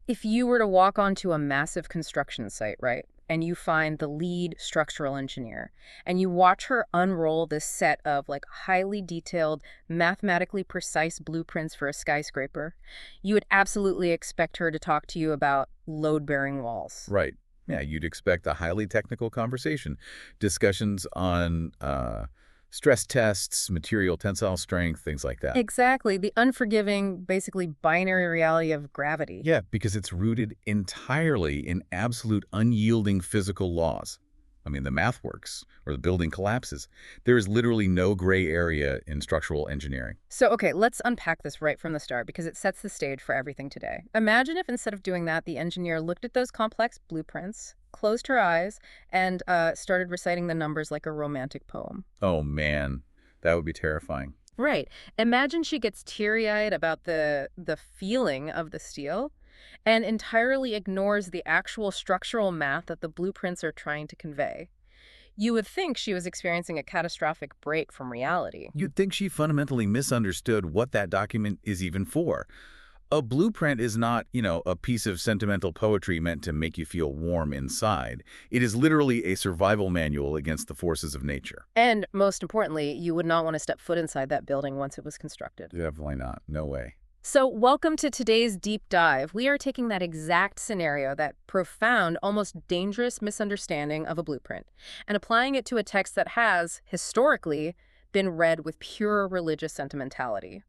If you were to walk onto a massive construction site, right, and you find the lead structural engineer, and you watch her unroll this set of like highly detailed, mathematically precise blueprints for a skyscraper, you would absolutely expect her to talk to you about load-bearing walls. Right. Yeah, you'd expect a highly technical conversation. Discussions on stress tests, material tensile strength, things like that. Exactly. The unforgiving, basically binary reality of gravity. Yeah, because it's rooted entirely in absolute unyielding physical laws. I mean, the math works, or the building collapses. There is literally no gray area in structural engineering. So, okay, let's unpack this right from the start because it sets the stage for everything today. Imagine if instead of doing that, the engineer looked at those complex blueprints, closed her eyes, and started reciting the numbers like a romantic poem. Oh, man, that would be terrifying. Right. Imagine she gets teary-eyed about the feeling of the steel and entirely ignores the actual structural math that the blueprints are trying to convey. You would think she was experiencing a catastrophic break from reality. You'd think she fundamentally misunderstood what that document is even for. A blueprint is not, a piece of sentimental poetry meant to make you feel warm inside. It is literally a survival manual against the forces of nature. And most importantly, you would not want to step foot inside that building once it was constructed. Definitely not. No way. So welcome to today's deep dive. We are taking that exact scenario, that profound, almost dangerous misunderstanding of a blueprint, and applying it to a text that has, historically, been read with pure religious sentimentality.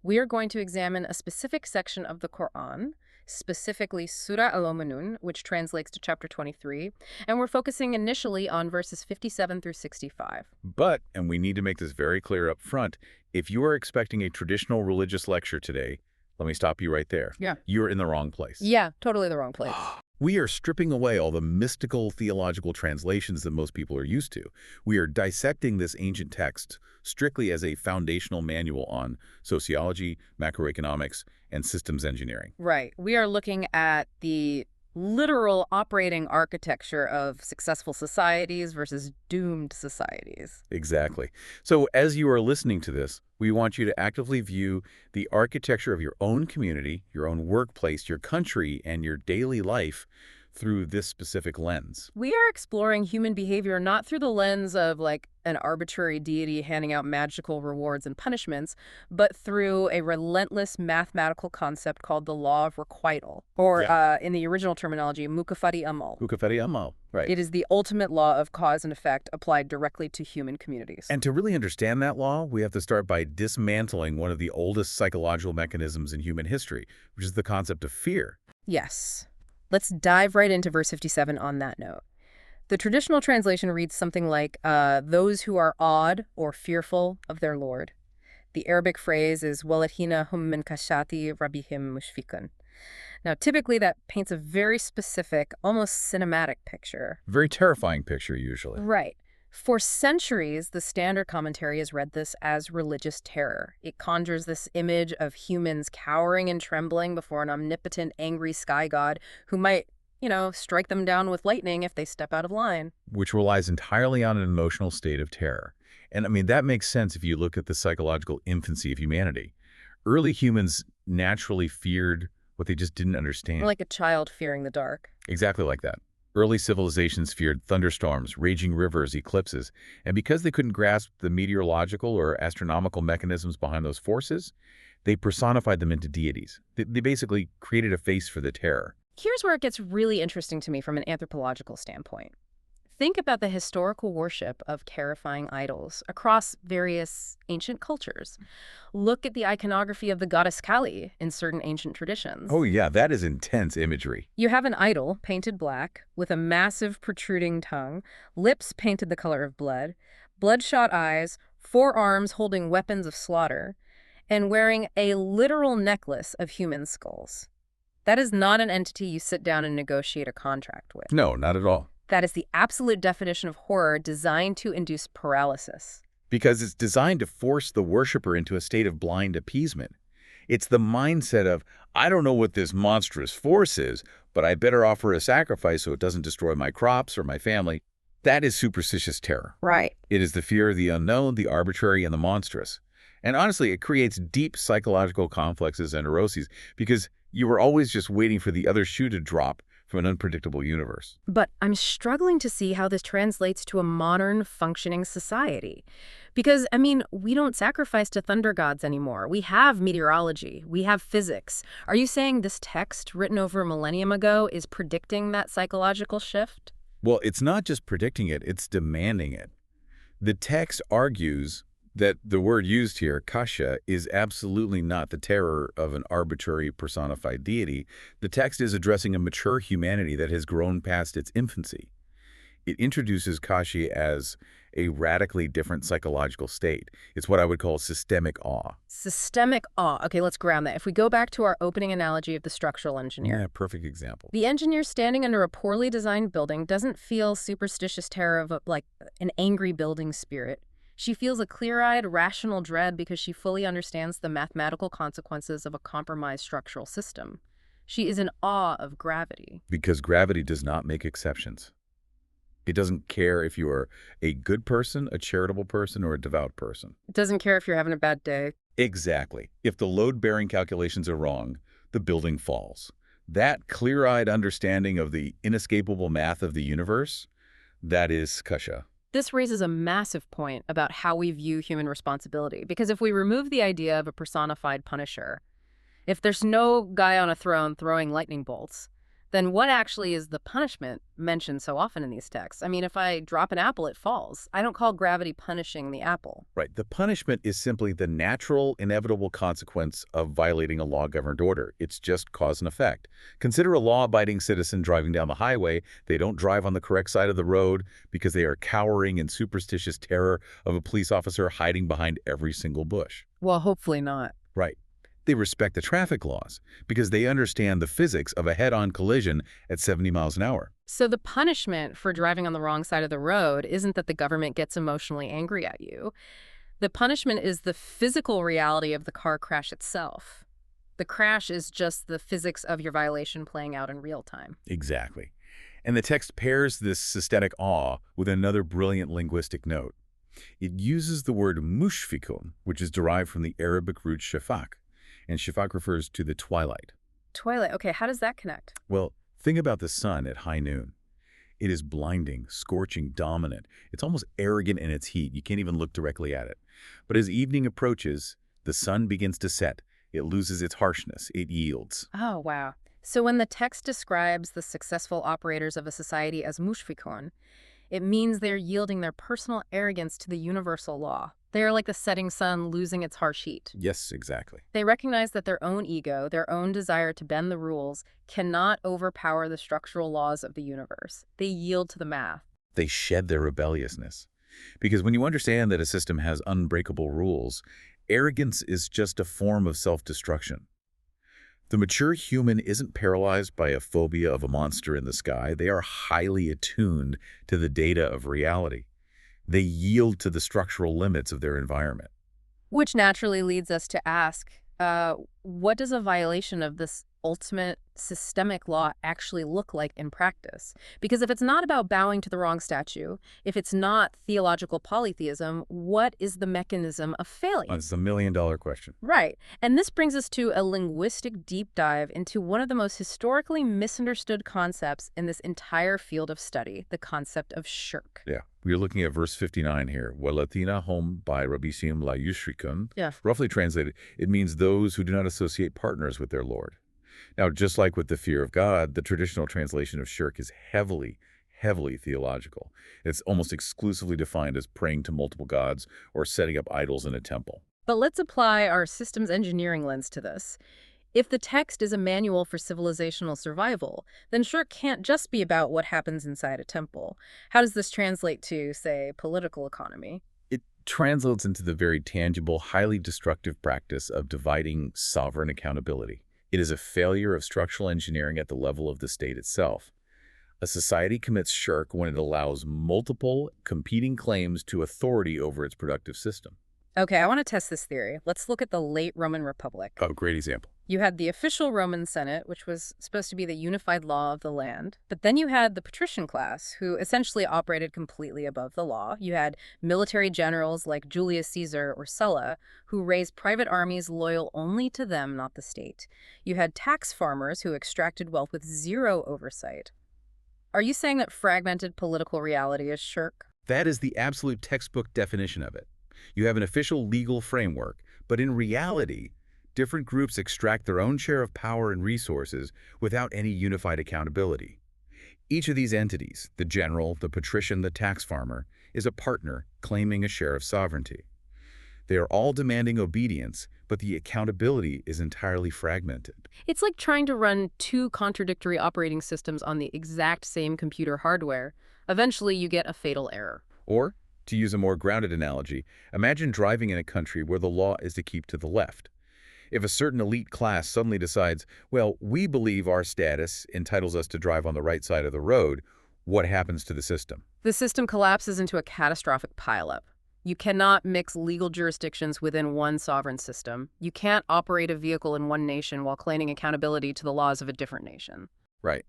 We are going to examine a specific section of the Quran, specifically Surah Al-Mu'minun, which translates to chapter 23, and we're focusing initially on verses 57 through 65. But, and we need to make this very clear up front, if you are expecting a traditional religious lecture today, let me stop you right there. Yeah. You're in the wrong place. Yeah, totally the wrong place. We are stripping away all the mystical theological translations that most people are used to. We are dissecting this ancient text strictly as a foundational manual on sociology, macroeconomics, and systems engineering. Right. We are looking at the literal operating architecture of successful societies versus doomed societies. Exactly. So as you are listening to this, we want you to actively view the architecture of your own community, your own workplace, your country, and your daily life through this specific lens. We are exploring human behavior not through the lens of like an arbitrary deity handing out magical rewards and punishments, but through a relentless mathematical concept called the law of requital, or in the original terminology, mukafati amal. Mukafati amal, right. It is the ultimate law of cause and effect applied directly to human communities. And to really understand that law, we have to start by dismantling one of the oldest psychological mechanisms in human history, which is the concept of fear. Yes. Let's dive right into verse 57 on that note. The traditional translation reads something like, those who are awed or fearful of their Lord. The Arabic phrase is وَالَّذِينَ هُمْ مِنْ خَشْيَةِ رَبِّهِمْ مُشْفِقُونَ. Now, typically that paints a very specific, almost cinematic picture. Very terrifying picture, usually. Right. For centuries, the standard commentary has read this as religious terror. It conjures this image of humans cowering and trembling before an omnipotent, angry sky god who might, strike them down with lightning if they step out of line. Which relies entirely on an emotional state of terror. And I mean, that makes sense if you look at the psychological infancy of humanity. Early humans naturally feared what they just didn't understand. Like a child fearing the dark. Exactly like that. Early civilizations feared thunderstorms, raging rivers, eclipses, and because they couldn't grasp the meteorological or astronomical mechanisms behind those forces, they personified them into deities. They basically created a face for the terror. Here's where it gets really interesting to me from an anthropological standpoint. Think about the historical worship of terrifying idols across various ancient cultures. Look at the iconography of the goddess Kali in certain ancient traditions. Oh yeah, that is intense imagery. You have an idol painted black with a massive protruding tongue, lips painted the color of blood, bloodshot eyes, 4 arms holding weapons of slaughter, and wearing a literal necklace of human skulls. That is not an entity you sit down and negotiate a contract with. No, not at all. That is the absolute definition of horror designed to induce paralysis. Because it's designed to force the worshiper into a state of blind appeasement. It's the mindset of, I don't know what this monstrous force is, but I better offer a sacrifice so it doesn't destroy my crops or my family. That is superstitious terror. Right. It is the fear of the unknown, the arbitrary, and the monstrous. And honestly, it creates deep psychological complexes and neuroses because You were always just waiting for the other shoe to drop from an unpredictable universe. But I'm struggling to see how this translates to a modern, functioning society. Because, I mean, we don't sacrifice to thunder gods anymore. We have meteorology. We have physics. Are you saying this text, written over a millennium ago, is predicting that psychological shift? Well, it's not just predicting it, it's demanding it. The text argues that the word used here, kasha, is absolutely not the terror of an arbitrary personified deity. The text is addressing a mature humanity that has grown past its infancy. It introduces kashi as a radically different psychological state. It's what I would call systemic awe. Systemic awe. Okay, let's ground that. If we go back to our opening analogy of the structural engineer. Yeah, perfect example. The engineer standing under a poorly designed building doesn't feel superstitious terror of like an angry building spirit. She feels a clear-eyed, rational dread because she fully understands the mathematical consequences of a compromised structural system. She is in awe of gravity. Because gravity does not make exceptions. It doesn't care if you are a good person, a charitable person, or a devout person. It doesn't care if you're having a bad day. Exactly. If the load-bearing calculations are wrong, the building falls. That clear-eyed understanding of the inescapable math of the universe, that is kasha. This raises a massive point about how we view human responsibility, because if we remove the idea of a personified punisher, if there's no guy on a throne throwing lightning bolts, then what actually is the punishment mentioned so often in these texts? I mean, if I drop an apple, it falls. I don't call gravity punishing the apple. Right. The punishment is simply the natural, inevitable consequence of violating a law-governed order. It's just cause and effect. Consider a law-abiding citizen driving down the highway. They don't drive on the correct side of the road because they are cowering in superstitious terror of a police officer hiding behind every single bush. Well, hopefully not. Right. They respect the traffic laws because they understand the physics of a head-on collision at 70 miles an hour. So the punishment for driving on the wrong side of the road isn't that the government gets emotionally angry at you. The punishment is the physical reality of the car crash itself. The crash is just the physics of your violation playing out in real time. Exactly. And the text pairs this systemic awe with another brilliant linguistic note. It uses the word mushfikun, which is derived from the Arabic root shafaq. And shafaq refers to the twilight. Twilight, okay, how does that connect? Well, think about the sun at high noon. It is blinding, scorching, dominant. It's almost arrogant in its heat. You can't even look directly at it. But as evening approaches, the sun begins to set. It loses its harshness. It yields. Oh, wow. So when the text describes the successful operators of a society as mushfikun, it means they're yielding their personal arrogance to the universal law. They are like the setting sun losing its harsh heat. Yes, exactly. They recognize that their own ego, their own desire to bend the rules, cannot overpower the structural laws of the universe. They yield to the math. They shed their rebelliousness. Because when you understand that a system has unbreakable rules, arrogance is just a form of self-destruction. The mature human isn't paralyzed by a phobia of a monster in the sky. They are highly attuned to the data of reality. They yield to the structural limits of their environment. Which naturally leads us to ask, what does a violation of this ultimate systemic law actually look like in practice? Because if it's not about bowing to the wrong statue, if it's not theological polytheism, what is the mechanism of failure? That's the million-dollar question. Right. And this brings us to a linguistic deep dive into one of the most historically misunderstood concepts in this entire field of study, the concept of shirk. Yeah. We're looking at verse 59 here. Walatina hom by Rabbisim la yushrikun. Yeah. Roughly translated, it means those who do not associate partners with their Lord. Now, just like with the fear of God, the traditional translation of shirk is heavily theological. It's almost exclusively defined as praying to multiple gods or setting up idols in a temple. But let's apply our systems engineering lens to this. If the text is a manual for civilizational survival, then shirk can't just be about what happens inside a temple. How does this translate to, say, political economy? It translates into the very tangible, highly destructive practice of dividing sovereign accountability. It is a failure of structural engineering at the level of the state itself. A society commits shirk when it allows multiple competing claims to authority over its productive system. Okay, I want to test this theory. Let's look at the late Roman Republic. Oh, great example. You had the official Roman Senate, which was supposed to be the unified law of the land. But then you had the patrician class, who essentially operated completely above the law. You had military generals like Julius Caesar or Sulla, who raised private armies loyal only to them, not the state. You had tax farmers who extracted wealth with zero oversight. Are you saying that fragmented political reality is shirk? That is the absolute textbook definition of it. You have an official legal framework, but in reality, different groups extract their own share of power and resources without any unified accountability. Each of these entities, the general, the patrician, the tax farmer, is a partner claiming a share of sovereignty. They are all demanding obedience, but the accountability is entirely fragmented. It's like trying to run two contradictory operating systems on the exact same computer hardware. Eventually, you get a fatal error. Or, to use a more grounded analogy, imagine driving in a country where the law is to keep to the left. If a certain elite class suddenly decides, well, we believe our status entitles us to drive on the right side of the road, what happens to the system? The system collapses into a catastrophic pileup. You cannot mix legal jurisdictions within one sovereign system. You can't operate a vehicle in one nation while claiming accountability to the laws of a different nation. Right.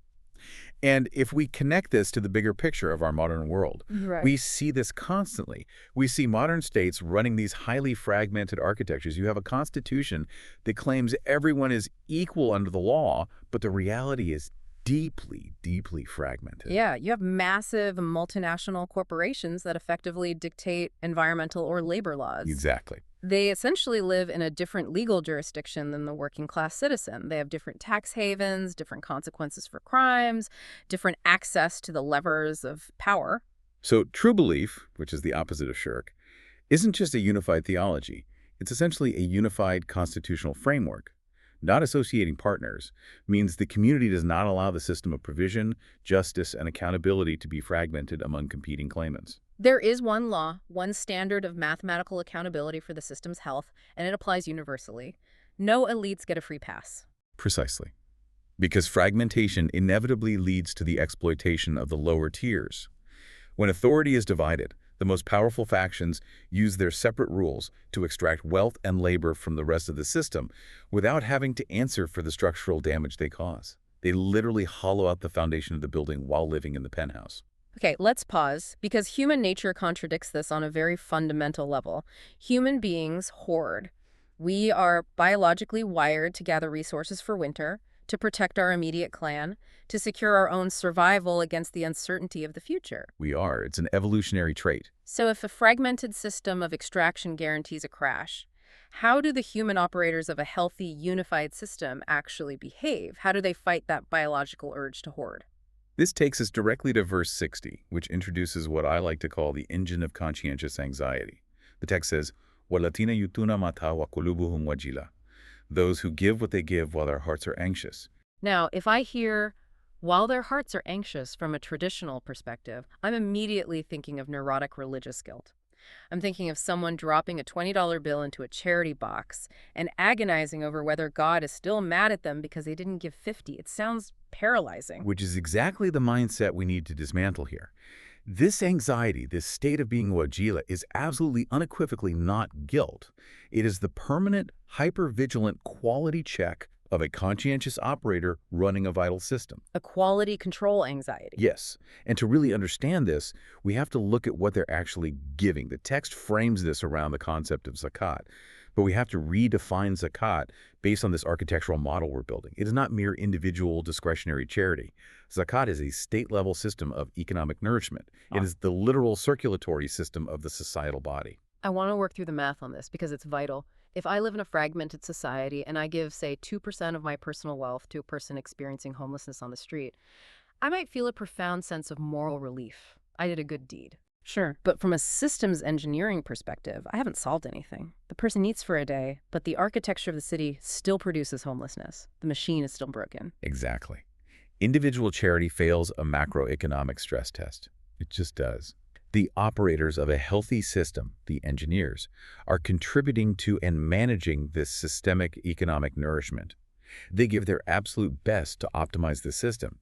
And if we connect this to the bigger picture of our modern world, Right. we see this constantly. We see modern states running these highly fragmented architectures. You have a constitution that claims everyone is equal under the law, but the reality is deeply, deeply fragmented. Yeah, you have massive multinational corporations that effectively dictate environmental or labor laws. Exactly. They essentially live in a different legal jurisdiction than the working class citizen. They have different tax havens, different consequences for crimes, different access to the levers of power. So true belief, which is the opposite of shirk, isn't just a unified theology. It's essentially a unified constitutional framework. Not associating partners means the community does not allow the system of provision, justice, and accountability to be fragmented among competing claimants. There is one law, one standard of mathematical accountability for the system's health, and it applies universally. No elites get a free pass. Precisely. Because fragmentation inevitably leads to the exploitation of the lower tiers. When authority is divided, the most powerful factions use their separate rules to extract wealth and labor from the rest of the system without having to answer for the structural damage they cause. They literally hollow out the foundation of the building while living in the penthouse. Okay, let's pause, because human nature contradicts this on a very fundamental level. Human beings hoard. We are biologically wired to gather resources for winter, to protect our immediate clan, to secure our own survival against the uncertainty of the future. We are. It's an evolutionary trait. So if a fragmented system of extraction guarantees a crash, how do the human operators of a healthy, unified system actually behave? How do they fight that biological urge to hoard? This takes us directly to verse 60, which introduces what I like to call the engine of conscientious anxiety. The text says, وَالَّذِينَ يُؤْتُونَ مَا آتَاوْا وَقُلُوبُهُمْ وَجِلَةٌ. Those who give what they give while their hearts are anxious. Now, if I hear, while their hearts are anxious from a traditional perspective, I'm immediately thinking of neurotic religious guilt. I'm thinking of someone dropping a $20 bill into a charity box and agonizing over whether God is still mad at them because they didn't give 50. It sounds paralyzing. Which is exactly the mindset we need to dismantle here. This anxiety, this state of being wajila, is absolutely unequivocally not guilt. It is the permanent, hyper-vigilant quality check of a conscientious operator running a vital system. A quality control anxiety. Yes, and to really understand this, we have to look at what they're actually giving. The text frames this around the concept of zakat, but we have to redefine zakat based on this architectural model we're building. It is not mere individual discretionary charity. Zakat is a state-level system of economic nourishment. It is the literal circulatory system of the societal body. I want to work through the math on this because it's vital. If I live in a fragmented society and I give, say, 2% of my personal wealth to a person experiencing homelessness on the street, I might feel a profound sense of moral relief. I did a good deed. Sure. But from a systems engineering perspective, I haven't solved anything. The person eats for a day, but the architecture of the city still produces homelessness. The machine is still broken. Exactly. Individual charity fails a macroeconomic stress test. It just does. The operators of a healthy system, the engineers, are contributing to and managing this systemic economic nourishment. They give their absolute best to optimize the system.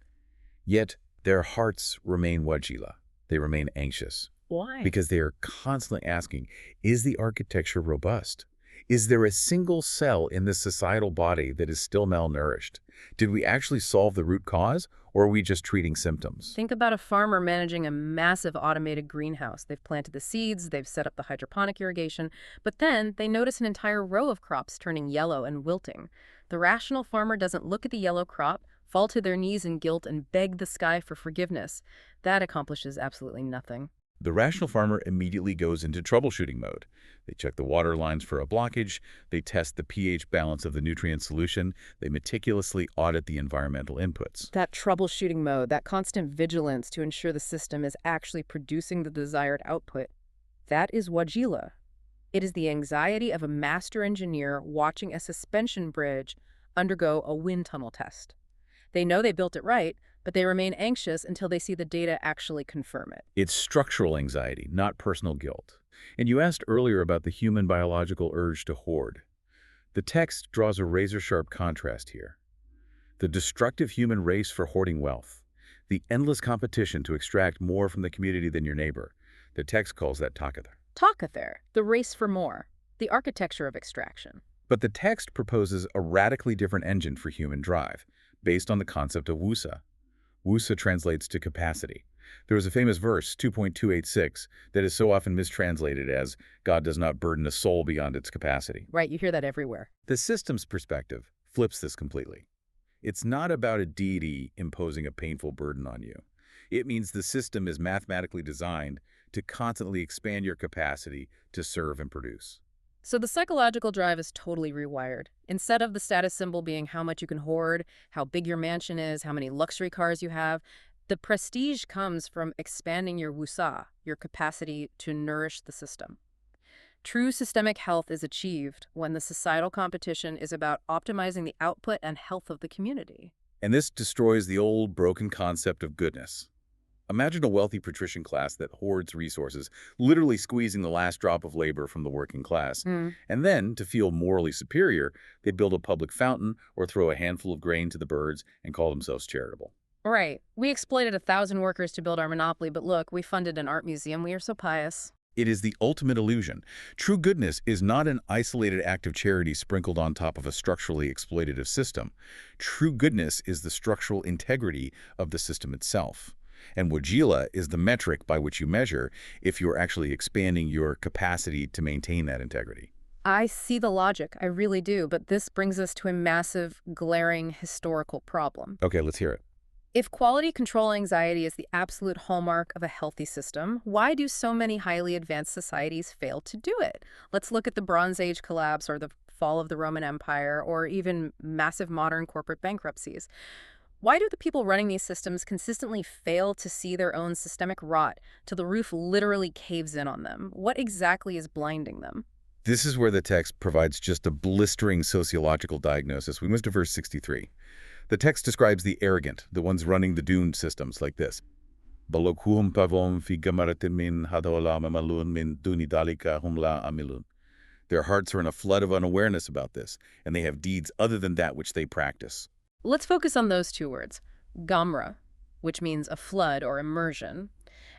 Yet, their hearts remain wajila. They remain anxious. Why? Because they are constantly asking, is the architecture robust? Is there a single cell in this societal body that is still malnourished? Did we actually solve the root cause, or are we just treating symptoms? Think about a farmer managing a massive automated greenhouse. They've planted the seeds, they've set up the hydroponic irrigation, but then they notice an entire row of crops turning yellow and wilting. The rational farmer doesn't look at the yellow crop, fall to their knees in guilt, and beg the sky for forgiveness. That accomplishes absolutely nothing. The rational farmer immediately goes into troubleshooting mode. They check the water lines for a blockage, they test the pH balance of the nutrient solution, they meticulously audit the environmental inputs. That troubleshooting mode, that constant vigilance to ensure the system is actually producing the desired output, that is wajila. It is the anxiety of a master engineer watching a suspension bridge undergo a wind tunnel test. They know they built it right, but they remain anxious until they see the data actually confirm it. It's structural anxiety, not personal guilt. And you asked earlier about the human biological urge to hoard. The text draws a razor-sharp contrast here. The destructive human race for hoarding wealth, the endless competition to extract more from the community than your neighbor. The text calls that takathar. Takathar, the race for more, the architecture of extraction. But the text proposes a radically different engine for human drive, based on the concept of wusa. Wusa translates to capacity. There is a famous verse, 2.286, that is so often mistranslated as, God does not burden a soul beyond its capacity. Right, you hear that everywhere. The systems perspective flips this completely. It's not about a deity imposing a painful burden on you. It means the system is mathematically designed to constantly expand your capacity to serve and produce. So the psychological drive is totally rewired. Instead of the status symbol being how much you can hoard, how big your mansion is, how many luxury cars you have, the prestige comes from expanding your wusa, your capacity to nourish the system. True systemic health is achieved when the societal competition is about optimizing the output and health of the community. And this destroys the old broken concept of goodness. Imagine a wealthy patrician class that hoards resources, literally squeezing the last drop of labor from the working class. And then, to feel morally superior, they build a public fountain or throw a handful of grain to the birds and call themselves charitable. Right. We exploited 1,000 workers to build our monopoly, but look, we funded an art museum. We are so pious. It is the ultimate illusion. True goodness is not an isolated act of charity sprinkled on top of a structurally exploitative system. True goodness is the structural integrity of the system itself. And wajila is the metric by which you measure if you're actually expanding your capacity to maintain that integrity. I see the logic, I really do, but this brings us to a massive, glaring historical problem. Okay, let's hear it. If quality control anxiety is the absolute hallmark of a healthy system, why do so many highly advanced societies fail to do it? Let's look at the Bronze Age collapse or the fall of the Roman Empire or even massive modern corporate bankruptcies. Why do the people running these systems consistently fail to see their own systemic rot till the roof literally caves in on them? What exactly is blinding them? This is where the text provides just a blistering sociological diagnosis. We move to verse 63. The text describes the arrogant, the ones running the doomed systems, like this. Balokuhum pavom fi gamaratin min hadola mamalun min dunidalika humla amilun. Their hearts are in a flood of unawareness about this, and they have deeds other than that which they practice. Let's focus on those two words. Gamra, which means a flood or immersion,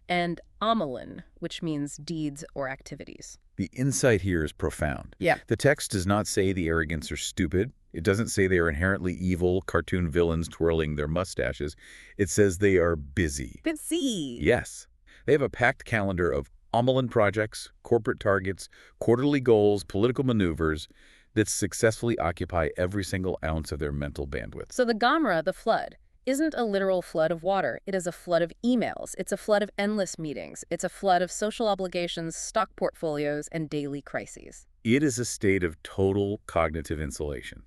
and amalan, which means deeds or activities. The insight here is profound. Yeah. The text does not say the arrogants are stupid. It doesn't say they are inherently evil cartoon villains twirling their mustaches. It says they are busy. Busy. Yes. They have a packed calendar of amalan projects, corporate targets, quarterly goals, political maneuvers that successfully occupy every single ounce of their mental bandwidth. So the Gamra, the flood, isn't a literal flood of water. It is a flood of emails. It's a flood of endless meetings. It's a flood of social obligations, stock portfolios, and daily crises. It is a state of total cognitive insulation.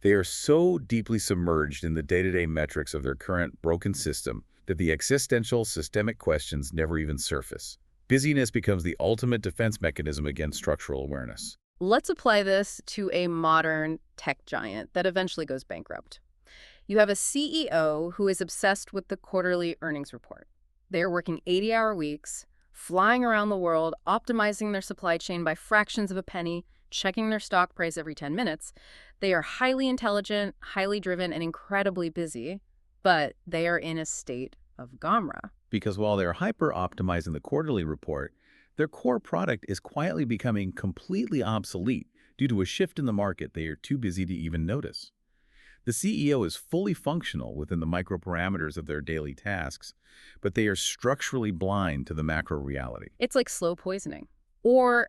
They are so deeply submerged in the day-to-day metrics of their current broken system that the existential systemic questions never even surface. Busyness becomes the ultimate defense mechanism against structural awareness. Let's apply this to a modern tech giant that eventually goes bankrupt. You have a CEO who is obsessed with the quarterly earnings report. They're working 80-hour weeks, flying around the world, optimizing their supply chain by fractions of a penny, checking their stock price every 10 minutes. They are highly intelligent, highly driven, and incredibly busy, but they are in a state of Gamra. Because while they're hyper-optimizing the quarterly report, their core product is quietly becoming completely obsolete Due to a shift in the market, they are too busy to even notice. The CEO is fully functional within the microparameters of their daily tasks, but they are structurally blind to the macro reality. It's like slow poisoning. Or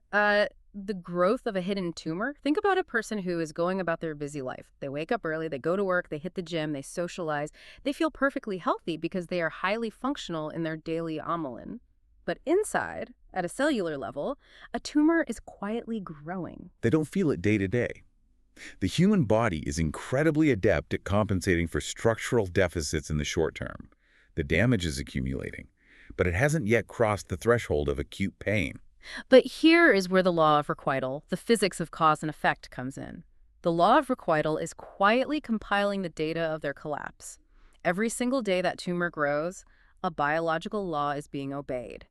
the growth of a hidden tumor. Think about a person who is going about their busy life. They wake up early, they go to work, they hit the gym, they socialize. They feel perfectly healthy because they are highly functional in their daily amalin. But inside, at a cellular level, a tumor is quietly growing. They don't feel it day to day. The human body is incredibly adept at compensating for structural deficits in the short term. The damage is accumulating, but it hasn't yet crossed the threshold of acute pain. But here is where the law of requital, the physics of cause and effect, comes in. The law of requital is quietly compiling the data of their collapse. Every single day that tumor grows, a biological law is being obeyed.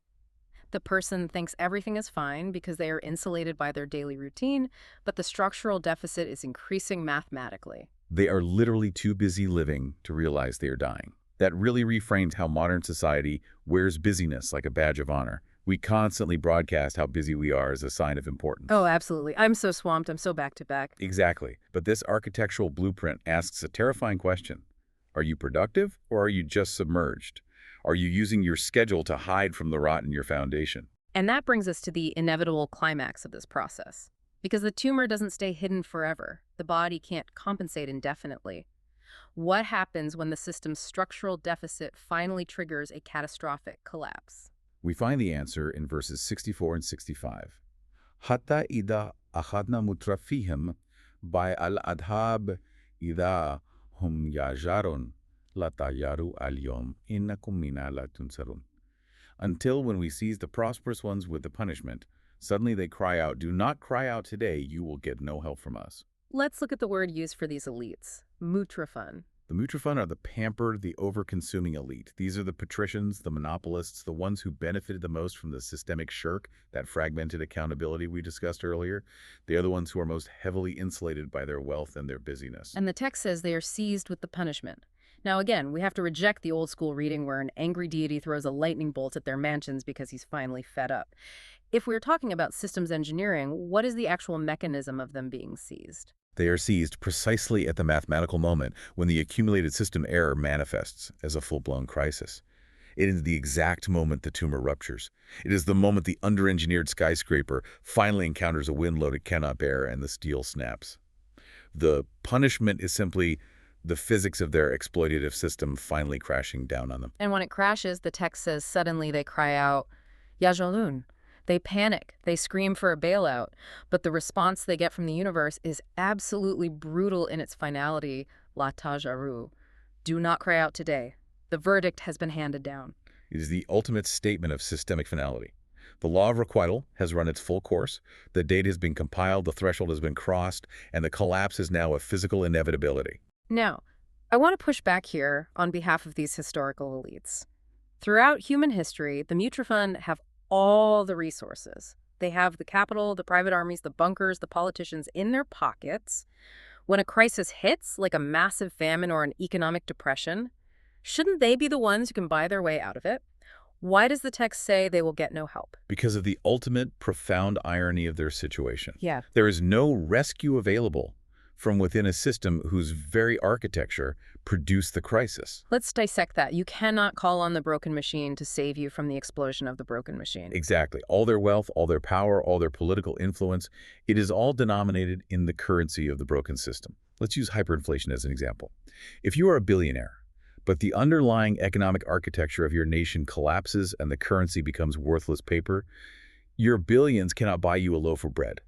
The person thinks everything is fine because they are insulated by their daily routine, but the structural deficit is increasing mathematically. They are literally too busy living to realize they are dying. That really reframes how modern society wears busyness like a badge of honor. We constantly broadcast how busy we are as a sign of importance. Oh, absolutely. I'm so swamped. I'm so back to back. Exactly. But this architectural blueprint asks a terrifying question. Are you productive or are you just submerged? Are you using your schedule to hide from the rot in your foundation? And that brings us to the inevitable climax of this process. Because the tumor doesn't stay hidden forever. The body can't compensate indefinitely. What happens when the system's structural deficit finally triggers a catastrophic collapse? We find the answer in verses 64 and 65. Hatta ida akhadna mutrafihim by al-adhab ida hum yajarun latayaru al-yom innakum minna la tunsarun. Until when we seize the prosperous ones with the punishment, suddenly they cry out, "Do not cry out today, you will get no help from us." Let's look at the word used for these elites. Mutrafun. The Mutrafun are the pampered, the over-consuming elite. These are the patricians, the monopolists, the ones who benefited the most from the systemic shirk, that fragmented accountability we discussed earlier. They are the ones who are most heavily insulated by their wealth and their busyness. And the text says they are seized with the punishment. Now again, we have to reject the old school reading where an angry deity throws a lightning bolt at their mansions because he's finally fed up. If we're talking about systems engineering, what is the actual mechanism of them being seized? They are seized precisely at the mathematical moment when the accumulated system error manifests as a full-blown crisis. It is the exact moment the tumor ruptures. It is the moment the under-engineered skyscraper finally encounters a wind load it cannot bear and the steel snaps. The punishment is simply the physics of their exploitative system finally crashing down on them. And when it crashes, the text says suddenly they cry out, Yajalun. They panic, they scream for a bailout, but the response they get from the universe is absolutely brutal in its finality, la tajaru. Do not cry out today. The verdict has been handed down. It is the ultimate statement of systemic finality. The law of requital has run its full course, the data has been compiled, the threshold has been crossed, and the collapse is now a physical inevitability. Now, I want to push back here on behalf of these historical elites. Throughout human history, the Mutrafun have all the resources. They have the capital, the private armies, the bunkers, the politicians in their pockets. When a crisis hits, like a massive famine or an economic depression, shouldn't they be the ones who can buy their way out of it? Why does the text say they will get no help? Because of the ultimate profound irony of their situation. Yeah. There is no rescue available from within a system whose very architecture produced the crisis. Let's dissect that. You cannot call on the broken machine to save you from the explosion of the broken machine. Exactly. All their wealth, all their power, all their political influence, it is all denominated in the currency of the broken system. Let's use hyperinflation as an example. If you are a billionaire, but the underlying economic architecture of your nation collapses and the currency becomes worthless paper, your billions cannot buy you a loaf of bread.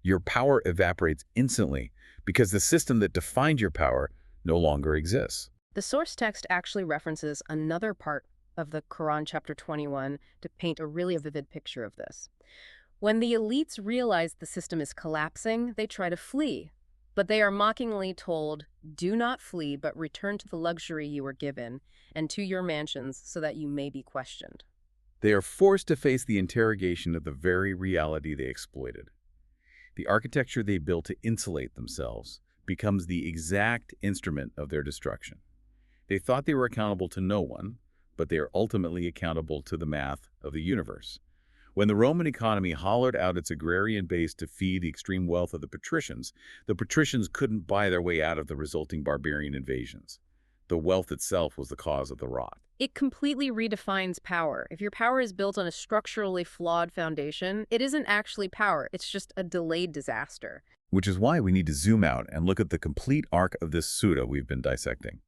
Your power evaporates instantly because the system that defined your power no longer exists. The source text actually references another part of the Quran chapter 21 to paint a really vivid picture of this. When the elites realize the system is collapsing, they try to flee. But they are mockingly told, do not flee, but return to the luxury you were given and to your mansions so that you may be questioned. They are forced to face the interrogation of the very reality they exploited. The architecture they built to insulate themselves becomes the exact instrument of their destruction. They thought they were accountable to no one, but they are ultimately accountable to the math of the universe. When the Roman economy hollowed out its agrarian base to feed the extreme wealth of the patricians couldn't buy their way out of the resulting barbarian invasions. The wealth itself was the cause of the rot. It completely redefines power. If your power is built on a structurally flawed foundation, it isn't actually power, it's just a delayed disaster. Which is why we need to zoom out and look at the complete arc of this Surah we've been dissecting.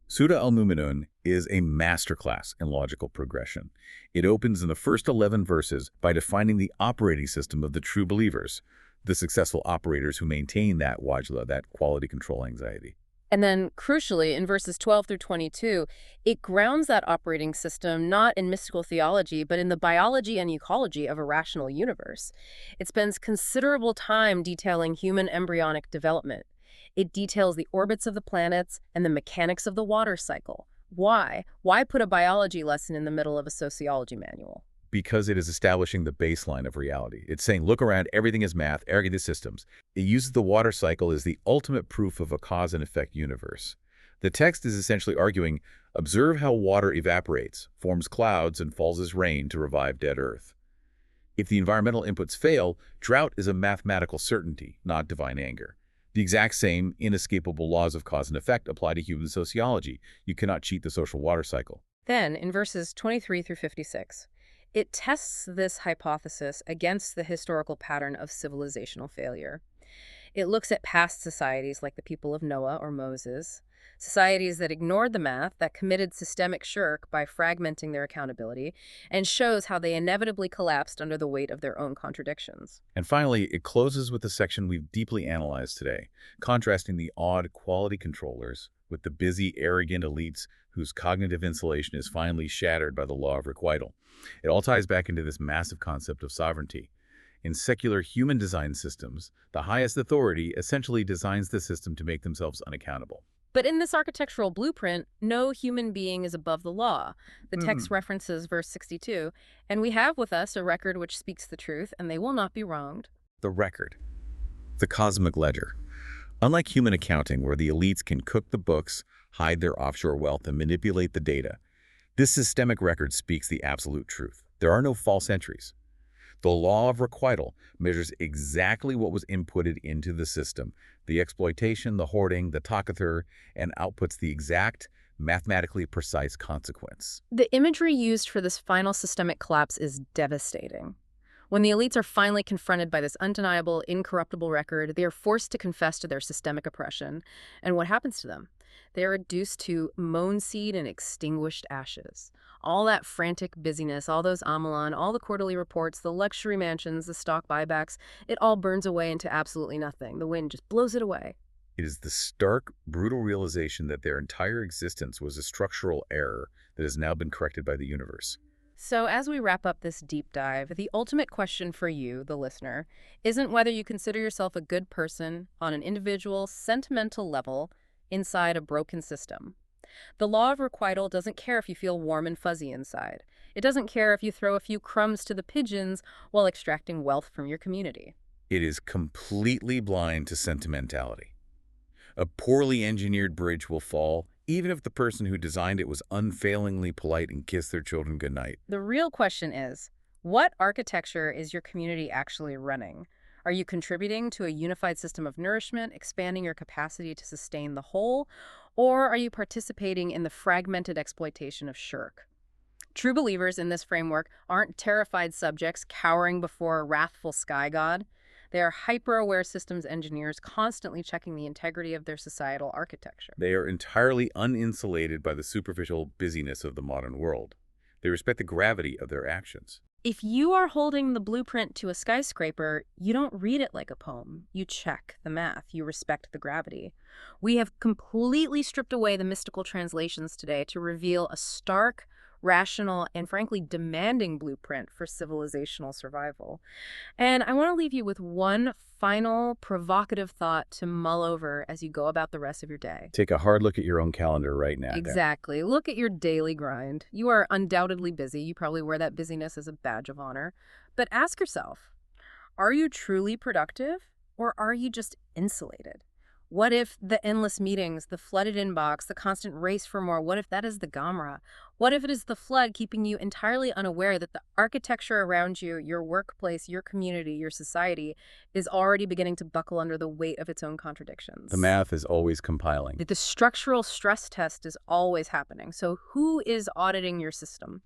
Surah al-Mu'minun is a masterclass in logical progression. It opens in the first 11 verses by defining the operating system of the true believers, the successful operators who maintain that wajla, that quality control anxiety. And then, crucially, in verses 12 through 22, it grounds that operating system not in mystical theology, but in the biology and ecology of a rational universe. It spends considerable time detailing human embryonic development. It details the orbits of the planets and the mechanics of the water cycle. Why? Why put a biology lesson in the middle of a sociology manual? Because it is establishing the baseline of reality. It's saying, look around, everything is math, everything is systems. It uses the water cycle as the ultimate proof of a cause and effect universe. The text is essentially arguing, observe how water evaporates, forms clouds, and falls as rain to revive dead Earth. If the environmental inputs fail, drought is a mathematical certainty, not divine anger. The exact same inescapable laws of cause and effect apply to human sociology. You cannot cheat the social water cycle. Then, in verses 23 through 56, it tests this hypothesis against the historical pattern of civilizational failure. It looks at past societies like the people of Noah or Moses, societies that ignored the math, that committed systemic shirk by fragmenting their accountability, and shows how they inevitably collapsed under the weight of their own contradictions. And finally, it closes with the section we've deeply analyzed today, contrasting the odd quality controllers with the busy, arrogant elites whose cognitive insulation is finally shattered by the law of requital. It all ties back into this massive concept of sovereignty. In secular human design systems, the highest authority essentially designs the system to make themselves unaccountable. But in this architectural blueprint, no human being is above the law. The text references verse 62, and we have with us a record which speaks the truth, and they will not be wronged. The record. The cosmic ledger. Unlike human accounting, where the elites can cook the books, hide their offshore wealth, and manipulate the data, this systemic record speaks the absolute truth. There are no false entries. The law of requital measures exactly what was inputted into the system, the exploitation, the hoarding, the takathur, and outputs the exact, mathematically precise consequence. The imagery used for this final systemic collapse is devastating. When the elites are finally confronted by this undeniable, incorruptible record, they are forced to confess to their systemic oppression. And what happens to them? They are reduced to mown seed and extinguished ashes. All that frantic busyness, all those amalan, all the quarterly reports, the luxury mansions, the stock buybacks, it all burns away into absolutely nothing. The wind just blows it away. It is the stark, brutal realization that their entire existence was a structural error that has now been corrected by the universe. So as we wrap up this deep dive, the ultimate question for you, the listener, isn't whether you consider yourself a good person on an individual, sentimental level inside a broken system. The law of requital doesn't care if you feel warm and fuzzy inside. It doesn't care if you throw a few crumbs to the pigeons while extracting wealth from your community. It is completely blind to sentimentality. A poorly engineered bridge will fall, even if the person who designed it was unfailingly polite and kissed their children goodnight. The real question is, what architecture is your community actually running? Are you contributing to a unified system of nourishment, expanding your capacity to sustain the whole, or are you participating in the fragmented exploitation of shirk? True believers in this framework aren't terrified subjects cowering before a wrathful sky god. They are hyper-aware systems engineers constantly checking the integrity of their societal architecture. They are entirely uninsulated by the superficial busyness of the modern world. They respect the gravity of their actions. If you are holding the blueprint to a skyscraper, you don't read it like a poem. You check the math. You respect the gravity. We have completely stripped away the mystical translations today to reveal a stark, rational, and frankly demanding blueprint for civilizational survival. And I want to leave you with one final provocative thought to mull over as you go about the rest of your day. Take a hard look at your own calendar right now. Exactly. Look at your daily grind. You are undoubtedly busy. You probably wear that busyness as a badge of honor. But ask yourself, are you truly productive or are you just insulated? What if the endless meetings, the flooded inbox, the constant race for more, what if that is the Gamra? What if it is the flood keeping you entirely unaware that the architecture around you, your workplace, your community, your society, is already beginning to buckle under the weight of its own The contradictions? math is always compiling. The structural stress test is always happening. So who is auditing your system?